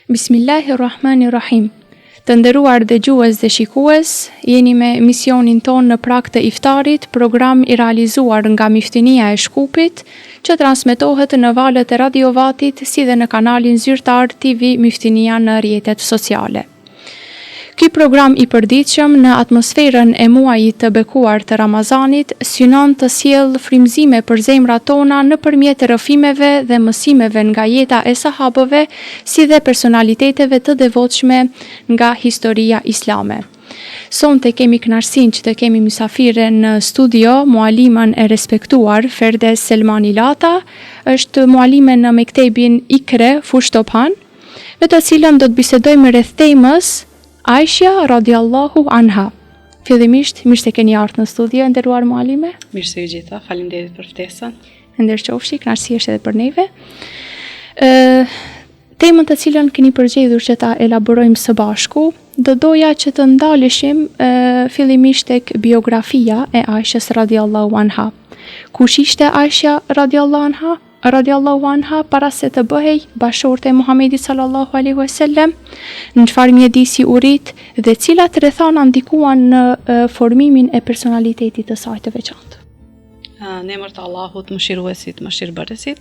Bismillahirrahmanirrahim. Të nderuar dëgjues dhe shikues, jeni me misionin ton në prag të iftarit, program i realizuar nga Miftinia e Shkupit, që transmetohet në valët e Radio Vatit si dhe në kanalin zyrtar TV Miftinia në rrjetet sociale. Ky program i përditshëm në atmosferën e muajit të bekuar të Ramazanit synon të sjellë frymëzime për zemrat tona nëpërmjet rrëfimeve dhe mësimeve nga jeta e sahabëve, si dhe personaliteteve të devotshme nga historia islame. Sonte kemi kënaqësinë që të kemi mysafire në studio mualimen e respektuar Ferdes Selmani Lata, është mualime në Mektebin Ikre Fushtopan, me të cilën do të bisedojmë rreth temës Aisha radiallahu anha. Fillimisht, mirë se keni ardhur në studio, nderuar mualime. Mirë se ju gjitha, faleminderit për ftesën. Ndërqofshi, kënaqësi është edhe për neve. Temën të cilën keni përgjedhur që ta elaborojmë së bashku, do doja që të ndaleshim fillimisht tek biografia e Aishës radiallahu anha. Kush ishte Aisha radiallahu anha para se të bëhej bashorte e Muhamedit sallallahu alaihi wasallam, në çfarë mjedisi u rit dhe cilat rrethana ndikuan në formimin e personalitetit të saj të veçantë. Në emër të Allahut, mëshiruesit, mëshirbërësit,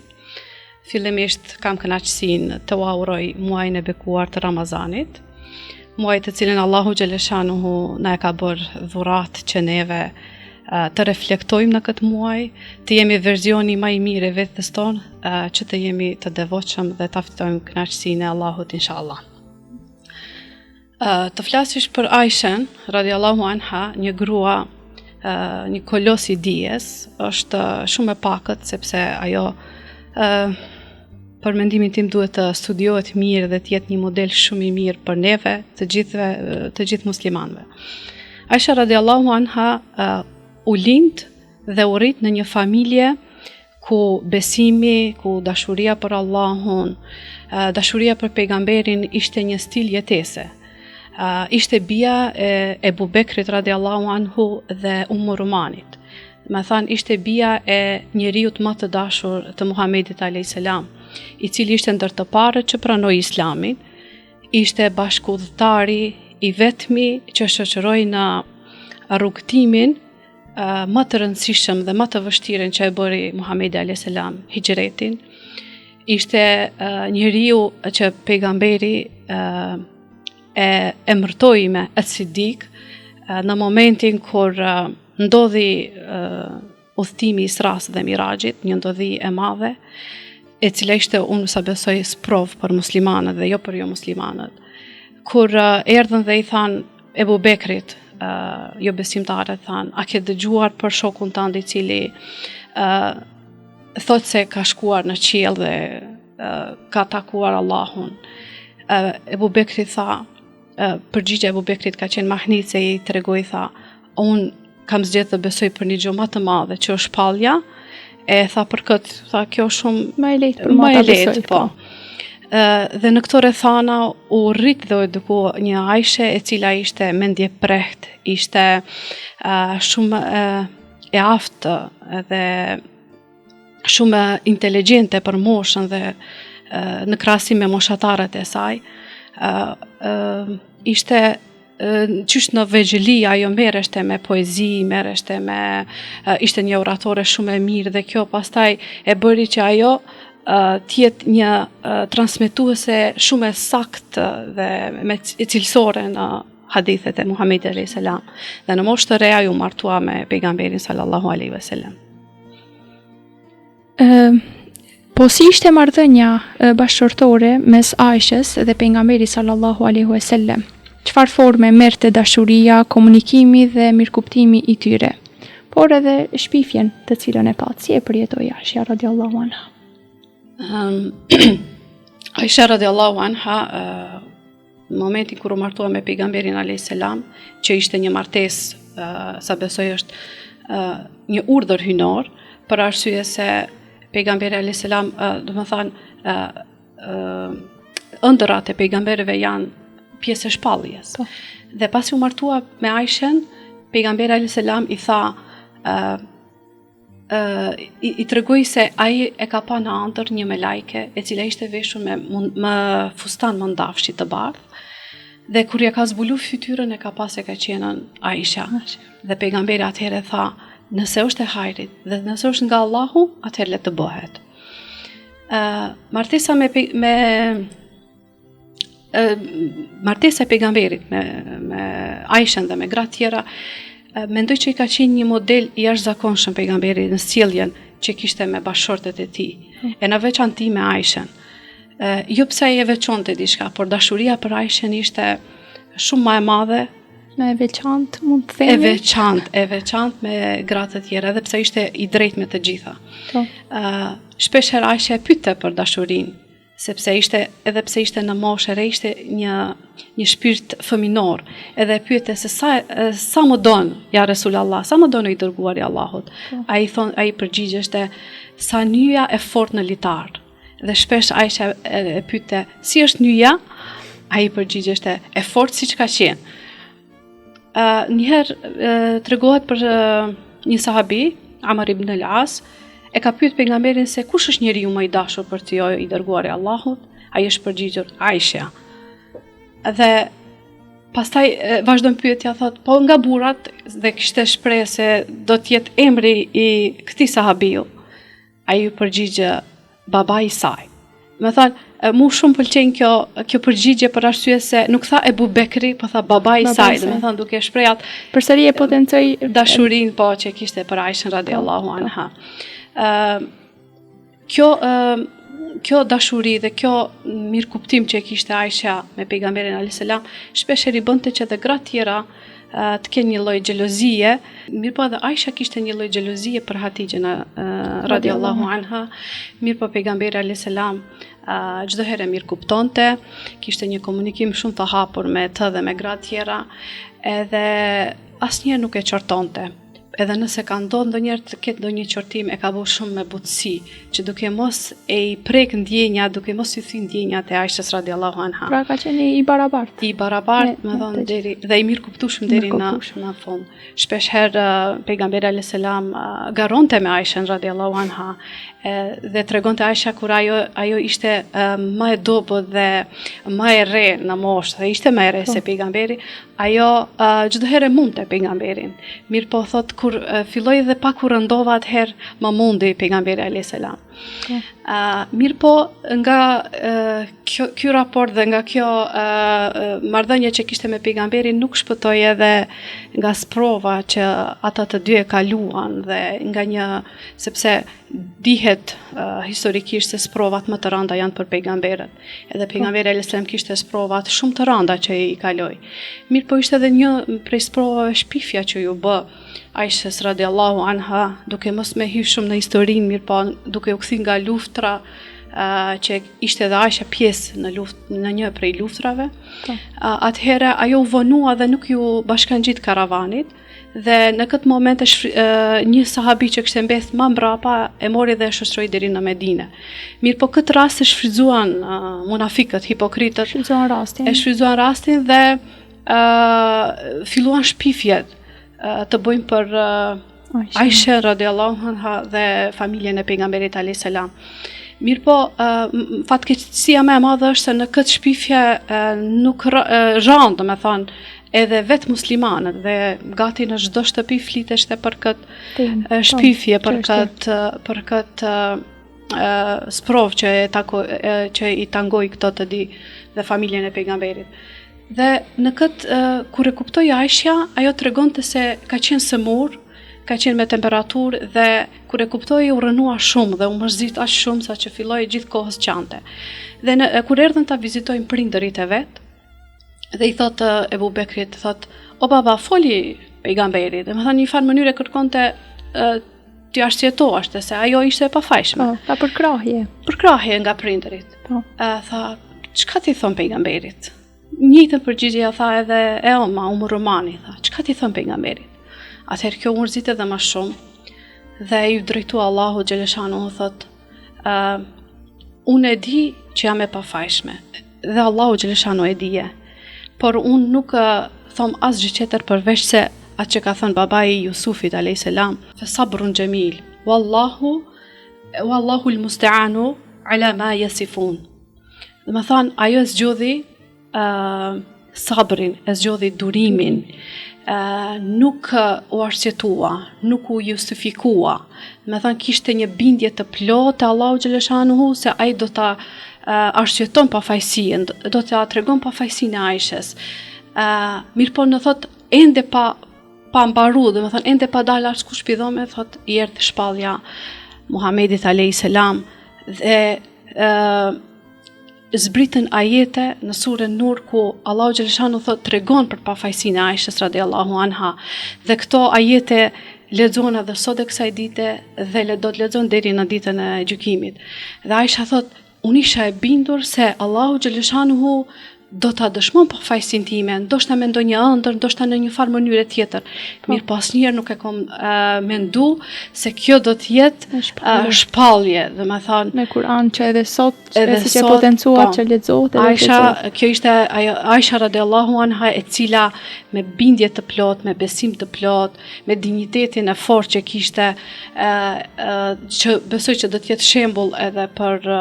fillimisht kam kënaqësinë të uroj muajin e bekuar të Ramazanit, muaj të cilin Allahu xhaleshanuhu na e ka bërë dhurat që neve të reflektojmë në këtë muaj, të jemi verzioni më i mirë i vetes tonë, që të jemi të devotshëm dhe të fitojmë kënaqësinë e Allahut inshallah. Të flasësh për Aishën radiallahu anha, një grua, një kolos i dijes, është shumë e pakët sepse ajo për mendimin tim duhet të studiohet mirë dhe të jetë një model shumë i mirë për neve, të gjithë muslimanëve. Aisha radiallahu anha u lind dhe u rrit në një familje ku besimi, ku dashuria për Allahun, dashuria për pejgamberin ishte një stil jetese. Ishte bia e Ebu Bekrit radiallahu anhu dhe Rumanit. Me thanë, ishte bia e njeriut më të dashur të Muhamedit a.s. I cili ishte ndër të parët që pranoi islamin, ishte bashkëudhëtari i vetmi që shoqëroi në rrugtimin më të rëndësishëm dhe më të vështirën që e bëri Muhamedi a.s. hijretin. Ishte njeriu që pejgamberi e emërtoi me as-Siddiq në momentin kur ndodhi udhëtimi i Isras dhe Mirajit, një ndodhi e madhe, e cila ishte, unë sa besoj, sprov për muslimanët dhe jo për jo muslimanët. Kur erdhën dhe i thanë Ebu Bekrit, jo besimtarët, thanë, a ke dëgjuar për shokun tënd i cili thot se ka shkuar në qiell dhe ka takuar Allahun. Ebu Bekri tha, përgjigja Ebu Bekrit ka qenë mahnit se i tregoi, tha, unë kam zgjedhur të besoj për një gjë më të madhe që është shpallja, e tha për këtë, tha kjo shumë më e lehtë për mua ta besoj, po. Dhe në këto rrethana u rrit dhe u eduku një Aishe e cila ishte mendje preht, ishte shumë e aftë dhe shumë inteligjente për moshën dhe në krahasim me moshatarët e saj. Ishte qysh në vegjëli, ajo merreshte me poezi, ishte një oratore shumë e mirë dhe kjo pastaj e bëri që ajo tjetë një transmetuese shumë e saktë dhe e cilësore në hadithet e Muhamedit a.s. Dhe në moshë të re ajo martua me pejgamberin sallallahu alaihi wasallam. Po si ishte marrëdhënia bashkëshortore mes Aishës dhe pejgamberit sallallahu alaihi wasallam? Çfarë forme merrte dashuria, komunikimi dhe mirëkuptimi i tyre? Por edhe shpifjen të cilën e pat, si e përjetoi Aisha radiallahu anha? Aisha radiallahu anha, në momentin kur u martua me pejgamberin a.s. që ishte një martesë, sa besoj është një urdhër hynor, për arsye se pejgamberi alayhis salam, do të thënë, ëndërrat e pejgamberëve janë pjesë e shpalljes. Dhe pasi u martua me Aishen, pejgamberi alayhis salam i tha, i tregoi se ai e ka pa në ëndër një melajke e cila ishte veshur me fustan mondafshi të bardhë, dhe kur ja ka zbulu fytyrën e ka pas se ka qenën Aisha. Dhe pejgamberi atëherë tha, nëse është e hajrit dhe nëse është nga Allahu, atëherë le të bëhet. Martesa martesa e pejgamberit me Aishen dhe me gratë tjera, mendoj që i ka qenë një model i jashtëzakonshëm pejgamberit në sjelljen që kishte me bashortet e tij, e në veçanti me Aishen. Jo pse ai e veçonte diçka, por dashuria për Aishen ishte shumë më e madhe, me veçantë, mund të themi. E veçantë me gratë të tjera, edhe pse ishte i drejtë me të gjitha. Shpesh herë Aisha e pyette për dashurinë, edhe pse ishte në moshë e re, ishte një shpirt fëminor, edhe pyete se sa më don ja Resulullah, sa më don i dërguari i Allahut. Ai përgjigjeshte sa nyja e fortë në litar. Dhe shpesh Aisha e pyete si është nyja, ai përgjigjeshte e fortë siç ka qenë. Njëherë tregohet për një sahabi, Amr ibn al-As, e ka pyet pejgamberin se kush është njeriu më i dashur për ty, i dërguari i Allahut. Ai është përgjigjur Aisha. Dhe pastaj vazhdon pyetja, thot, po nga burrat, dhe kishte shprehë se do të jetë emri i këtij sahabiu. Ai u përgjigj baba i saj. Me thënë, mu shumë pëlqen kjo përgjigje për arsye se nuk tha Ebu Bekri, po tha baba i saj, dhe me thënë duke shprehur përsëri e potencoi dashurinë po që kishte për Aishën radiallahu anha. Kjo dashuri dhe kjo mirëkuptim që kishte Aisha me pejgamberin alayhis salam, shpesh i bënte që edhe gratë tjera të kenë një lloj xhelozie, mirëpo edhe Aisha kishte një lloj xhelozie për Hatixhen radiallahu anha, mirëpo pejgamberi alayhis salam çdo herë mirëkuptonte, kishte një komunikim shumë të hapur me të dhe me gratë tjera, edhe asnjëherë nuk e qortonte. Edhe nëse ka ndodhur ndonjëherë të ketë ndonjë qortim, e ka bërë shumë me butësi, që duke mos e i prek ndjenja, duke mos i thy ndjenjat e Aishës radiallahu anha. Pra ka qenë i barabartë. I barabartë, më thonë dhe i mirëkuptueshëm deri në fund. Shpesh herë pejgamberi alayhis salam garonte me Aishën radiallahu anha, dhe tregonte Aisha kur ajo ishte më e dobët dhe më e re në moshë, dhe ishte më e re se pejgamberi, ajo çdo herë mundte pejgamberin. Mirë po thot kur filloi dhe pak kur rëndova atëherë më mundi pejgamberi alayhis salam. Mirë po nga ky raport dhe nga kjo marrëdhënie që kishte me pejgamberin nuk shpëtoi edhe nga sprova që ata të dy e kaluan, dhe nga sepse dihet historikisht se sprovat më të rënda janë për pejgamberët. Edhe pejgamberi alayhis salam kishte sprovat shumë të rënda që i kaloi. Mirë po ishte edhe një prej sprovave shpifja që ju bë Aishës radiallahu anha, duke mos me hyrë shumë në historinë, mirë po duke u kthy nga luftra, që ishte edhe Aisha pjesë në një prej luftrave. Atëherë ajo u vonua dhe nuk ju bashkangjit karavanit, dhe në këtë moment një sahabi që kishte mbledh më mbrapa e mori dhe e shoqëroi deri në Medinë. Mirë po këtë rast e shfrytzuan munafikët, hipokritët, e shfrytzuan rastin dhe filluan shpifjet të bëjmë për Aisha radiallahu anha dhe familjen e pejgamberit alayhis salam. Mirë po, fatkeqësia më e madhe është se në këtë shpifje nuk rënd, me thonë, edhe vetë muslimanët, dhe gati në çdo shtëpi fliteshte për këtë shpifje, për këtë sprov që i tangoi këto të di dhe familjen e pejgamberit. Dhe në këtë, kur e kuptoi Aisha, ajo tregonte se ka qenë sëmur, ka qenë me temperaturë, dhe kur e kuptoi u rënua shumë dhe u mërzit aq shumë sa që filloi gjithkohës qante. Dhe kur erdhën ta vizitojnë prindërit e vet, dhe i thotë Ebu Bekrit, thotë, o baba, foli pejgamberit, dhe më thënë një farë mënyrë kërkonte t'i arsjetoashte se ajo ishte e pafajshme. Ka Përkrahje nga prindërit. Tha, çka ti thon pejgamberit? Njëjtën përgjigje ja tha edhe Umu Romani, tha, çka ti thon pejgamberit? Atëherë kjo u mërzit edhe më shumë, dhe ju drejtua Allahu xhaleshanu, thot, unë e di që jam e pafajshme dhe Allahu xhaleshano e dije, por unë nuk thom asgjë tjetër përveç se atë që ka thënë babai i Jusufit alayhis salam, fa sabrun jamil, wallahu al-musta'anu ala ma yasifun. Dhe më thonë, ajo e zgjodhi sabrin, e zgjodhi durimin, nuk u arsjetua, nuk u justifikua. Dhe më thonë, kishte një bindje të plotë Allahu xhaleshanuhu se ai do ta arsjeton pafajësinë, do ta tregon pafajësinë e Aishës. Mirë po në thot ende pa mbaru, dhe më thonë ende pa dalë askush pidhome, thot i erdhi shpallja Muhamedit alayhis salam dhe zbritën ajete në surën Nur ku Allahu xhaleshanu thot tregon për pafajësinë e Aishës radhiyallahu anha, dhe këto ajete lexohen edhe sot e kësaj dite dhe do të lexohen deri në ditën e gjykimit. Dhe Aisha thot, unë isha e bindur se Allahu xhaleshanuhu do ta dëshmon pafajësinë time, ndoshta me ndonjë ëndër, ndoshta në një farë mënyre tjetër. Mirë, po asnjëherë nuk e kam mendu se kjo do të jetë shpallje, dhe më thonë me Kur'an që edhe sot siç e potencuar që lexohet edhe Aisha, kjo ishte Aisha radhiyallahu anha, e cila me bindje të plot, me besim të plot, me dinjitetin e fortë që kishte, që besoj që do të jetë shembull edhe për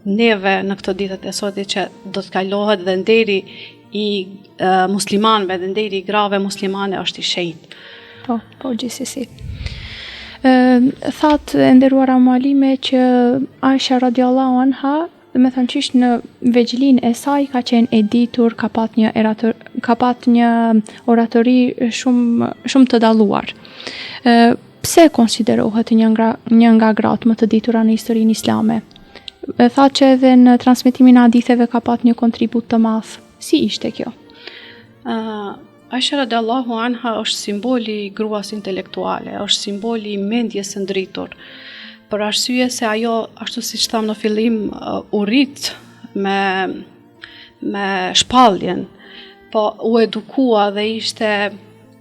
neve në këto ditët e sotit, që do të kalohet dhe nderi i muslimanëve dhe nderi i grave muslimane është i shenjtë. Po gjithsesi. Thatë e nderuara mualime që Aisha radhiyallahu anha, dhe me thënë qysh në vegjlin e saj ka qenë e ditur, ka pat një oratori shumë të dalluar. Pse konsiderohet një nga gratë më të ditura në historinë islame? Tha që edhe në transmetimin e haditheve ka pat një kontribut të madh. Si ishte kjo? Aisha radhiyallahu anha është simboli i gruas intelektuale, është simboli i mendjes së ndritur. Për arsye se ajo, ashtu siç tham në fillim, u rit me shpalljen, po u edukua dhe ishte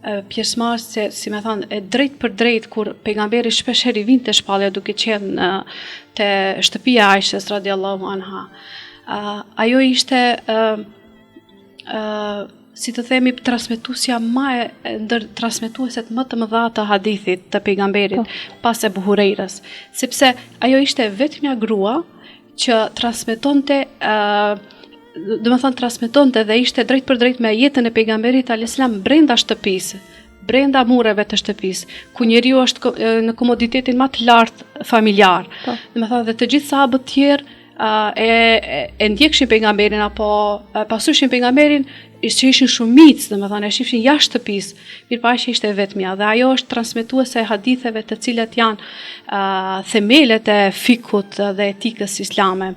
pjesëmarrëse, si me thonë, e drejt për drejt, kur pejgamberi shpeshherë i vinte shpallja duke qenë te shtëpia e Aishës radhiyallahu anha. Ajo ishte si të themi transmetuesja ndër transmetueset më të mëdha të hadithit të pejgamberit pas Ebu Hurejrës, sepse ajo ishte vetmja grua që transmetonte dhe ishte drejt për drejt me jetën e pejgamberit alayhis salam brenda shtëpisë, brenda mureve të shtëpisë, ku njeriu është në komoditetin më të lartë familjar. Dhe të gjithë sahabët tjerë e ndjekshin pejgamberin apo pasyeshin pejgamberin, që ishin shumicë, e shifshin jashtë shtëpisë. Mirë, Aisha ishte vetmja dhe ajo është transmetuese e haditheve të cilat janë themelet e fikut dhe etikës islame.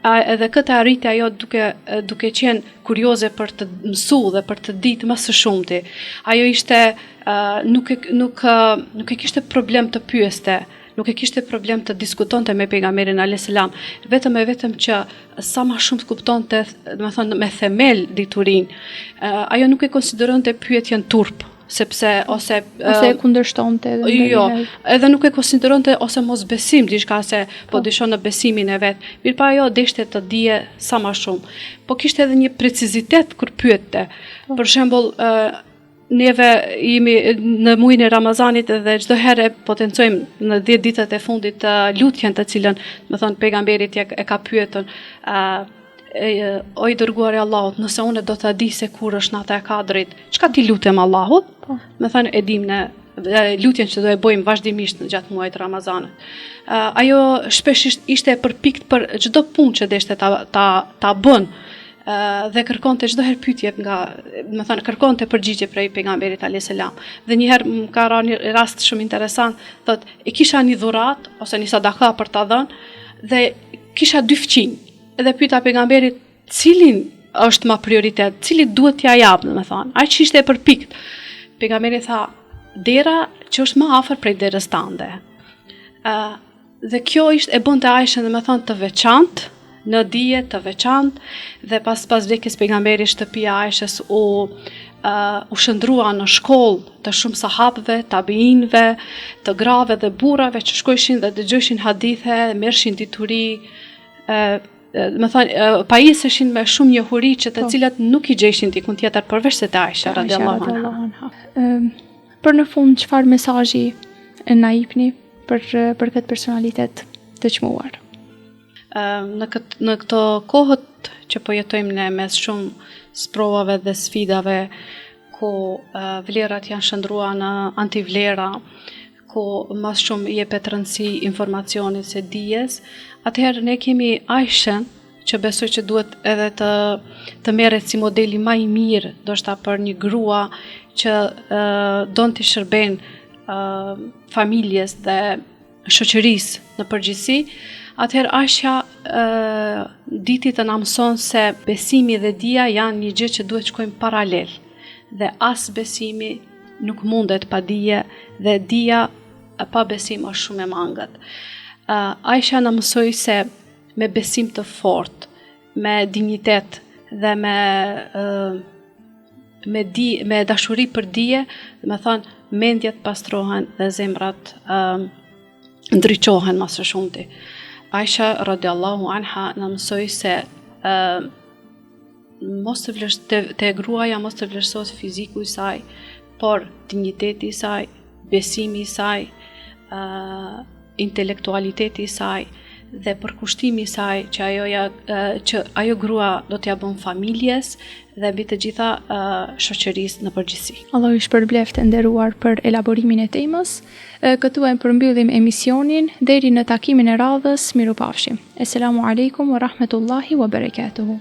Edhe këtë arriti ajo duke qenë kurioze për të mësu dhe për të ditë më së shumti. Ajo ishte nuk e kishte problem të pyeste, nuk e kishte problem të diskutonte me pejgamberin alayhis salam, vetëm që sa më shumë të kuptonte, me themel diturinë. Ajo nuk e konsideronte pyetjen turp, ose e kundërshtonte edhe nuk e konsideronte ose mos besim diçka se po dishon në besimin e vet. Mirë, pa ajo deshte të dije sa më shumë. Po kishte edhe një precizitet kur pyette. Për shembull, neve jemi në muajin e Ramazanit dhe çdo herë potencojmë në 10 ditët e fundit lutjen të cilën, pejgamberit e ka pyetur, o i dërguar i Allahut, nëse unë do të di se kur është nata e Kadrit, çka ti lutem Allahut? E dim në lutjen që do e bëjmë vazhdimisht në gjatë muajit Ramazanit. Ajo shpesh ishte e përpikt për çdo punë që deshte ta bën, dhe kërkonte çdo herë pyetje kërkonte përgjigje prej pejgamberit alayhis salam. Dhe një herë më ka rënë një rast shumë interesant, thotë, e kisha një dhurat ose një sadaka për ta dhënë dhe kisha 2 fëmijë. Edhe pyeta pejgamberit, cilin është më prioritet, cili duhet t'ja jap, ai që ishte e përpikt. Pejgamberi tha, dera që është më afër prej derës tande. Dhe kjo ishte e bënte Aishën, të veçantë në dije të veçantë dhe pas vdekjes pejgamberit shtëpia e Aishës u shëndrua në shkollë të shumë sahabëve, tabiinëve, të grave dhe burrave që shkojshin dhe dëgjojshin hadithe, merrshin dituri, më thonë, pajiseshin me shumë njohuri që të cilat nuk i gjeshin dikun tjetër përveç se te Aisha radiallahu anha. Për në fund, çfarë mesazhi na jepni për këtë personalitet të çmuar? Në këto kohët që po jetojmë ne mes shumë sprovave dhe sfidave, ku vlerat janë shndruar në antivlera, ku mas shumë jepet rëndësi informacionit se dijes, atëherë ne kemi Aishën, që besoj që duhet edhe të merret si modeli më i mirë, ndoshta për një grua që don të shërben familjes dhe shoqërisë në përgjithësi. Atëherë Aisha diti të na mëson se besimi dhe dija janë një gjë që duhet shkojnë paralel. Dhe as besimi nuk mundet pa dije dhe dija pa besim është shumë e mangët. Aisha na mësoi se me besim të fortë, me dinjitet dhe me dashuri për dije, do të thonë mendjet pastrohen dhe zemrat ndriçohen më së shumti. Aisha radiallahu anha na mësoi se te gruaja mos të vlerësohet fiziku i saj, por dinjiteti i saj, besimi i saj, intelektualiteti i saj dhe përkushtimi i saj që ajo grua do t'ja bën familjes dhe mbi të gjitha shoqërisë në përgjithësi. Allah ju shpërbleft e nderuar për elaborimin e temës. Këtu e përmbyllim emisionin deri në takimin e radhës. Mirupafshim. Esselamu alaikum wa rahmetullahi wa barakatuhu.